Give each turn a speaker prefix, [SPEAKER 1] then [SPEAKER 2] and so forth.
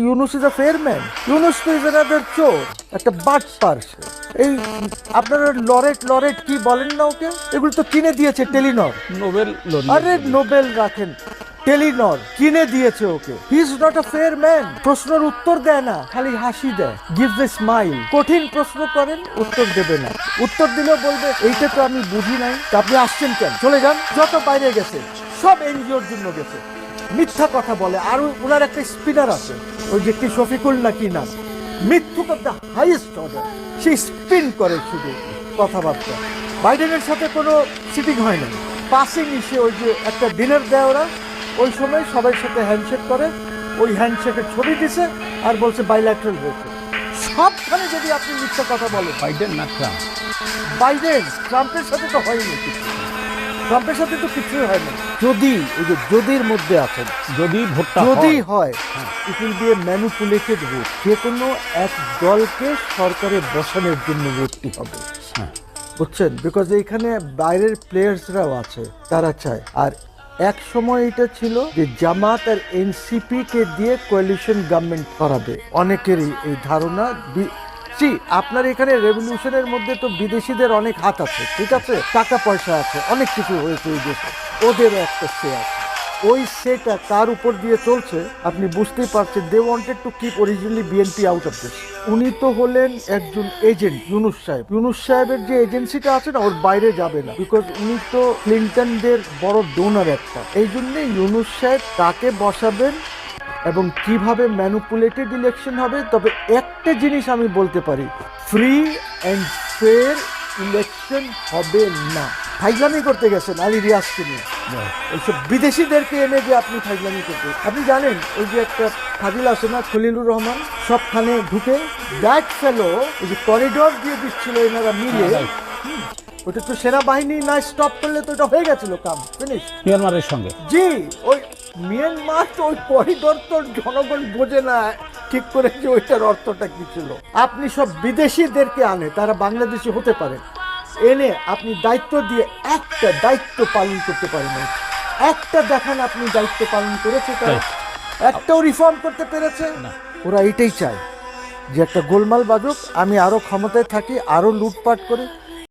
[SPEAKER 1] Yunus is a fair man? Yunus তো is another চোর, একটা বাটপার। এই আপনারা লরেট কি বলেন না ওকে, এগুলো তো কিনে দিয়েছে টেলিনর,
[SPEAKER 2] নোবেল
[SPEAKER 1] আরে নোবেল রাখেন, টেলিনর কিনে দিয়েছে ওকে। He is not a fair man. প্রশ্নের উত্তর দেয় না, খালি হাসি দেয়, গিভস এ স্মাইল। কঠিন প্রশ্ন করেন, উত্তর দেবে না। উত্তর দিলেও বলবে এইটা তো আমি বুঝি নাই, তা আপনি আসছেন কেন, চলে যান। যত বাইরে গেছে সব এনজিওর জন্য গেছে, মিথ্যা কথা বলে। আর ওনার একটা স্পিনার আছে, ওই যে কি শফিকুল না কি নাম, মিথ্যুক অফ দ্য হাইয়েস্ট অর্ডার, সে স্পিন করে শুধু কথাবার্তা। বাইডেনের সাথে কোনো সিটিং হয় না, পাসিং ইসে ওই যে একটা ডিনার দেয় ওরা, ওই সময় সবার সাথে হ্যান্ডশেক করে, ওই হ্যান্ডশেকের ছবি দিছে আর বলছে বাইল্যাটারাল হয়েছে। সবখানে যদি আপনি মিথ্যা কথা বলেন,
[SPEAKER 2] বাইডেন না ট্রাম্প,
[SPEAKER 1] বাইডেন ট্রাম্পের সাথে তো হয়নি কিছু, ট্রাম্পের সাথে তো কিছুই হয় না। যদি ওই যে যদির মধ্যে আছেন,
[SPEAKER 2] যদি ভোটটা
[SPEAKER 1] যদি হয় it will B A manipulated vote. যে কোনো এক দলকে সরকারে বসানোর জন্য ভোটটি হবে, বুঝছেন? বিকজ এইখানে বাইরের প্লেয়ার্সরাও আছে, তারা চায়। আর এক সময় এটা ছিল যে জামাত আর এনসিপি কে দিয়ে কোয়ালিশন গভর্নমেন্ট করাবে, অনেকেরই এই ধারণা। আপনার এখানে রেভলিউশনের মধ্যে তো বিদেশিদের অনেক হাত আছে, ঠিক আছে, টাকা পয়সা আছে, অনেক কিছু হয়েছে এই দেশে, ওদেরও একটা সে আছে। ওই সেটা কার উপর দিয়ে চলছে আপনি বুঝতেই পারছেন। They wanted to keep originally BNP out of this. উনি তো হলেন একজন এজেন্ট, ইউনুস সাহেব। ইউনুস সাহেবের যে এজেন্সিটা আছে না, ওর বাইরে যাবে না, বিকজ উনি তো ক্লিন্টনদের বড় ডোনার একটা। এই জন্যে ইউনুস সাহেব তাকে বসাবেন এবং কিভাবে ম্যানিপুলেটেড ইলেকশন হবে। তবে একটা জিনিস আমি বলতে পারি, ফ্রি অ্যান্ড ফেয়ার ইলেকশন হবে না। ফাইজলামি করতে গেছেন আলী রিয়াজকে নিয়ে, এইসব বিদেশিদেরকে এনে যে আপনি ফাইজলামি করতে। আপনি জানেন ওই যে একটা ফাজিল আছে না, খলিলুর রহমান, সবখানে ঢুকে দ্যাট ফেলো ওই যে করিডোর দিয়ে দিচ্ছিল এনারা মিলে, ওটা তো সেনাবাহিনী না স্টপ করলে তো এটা হয়ে গেছিল কাম ফিনিশ
[SPEAKER 2] মিয়ানমারের সঙ্গে।
[SPEAKER 1] জি, ওই মিয়ানমার তো ওই করিডোর তো জনগণ বোঝে না ঠিক করে যে ওইটার অর্থটা কি ছিল। আপনি সব বিদেশিদেরকে আনে, তারা বাংলাদেশি হতে পারে, এনে আপনি দায়িত্ব দিয়ে একটা দায়িত্ব পালন করতে পারেন না। একটা দেখান আপনি দায়িত্ব পালন করেছে, তারা একটাও রিফর্ম করতে পেরেছে না। ওরা এটাই চায় যে একটা গোলমাল বাজুক, আমি আরো ক্ষমতায় থাকি, আরো লুটপাট করি।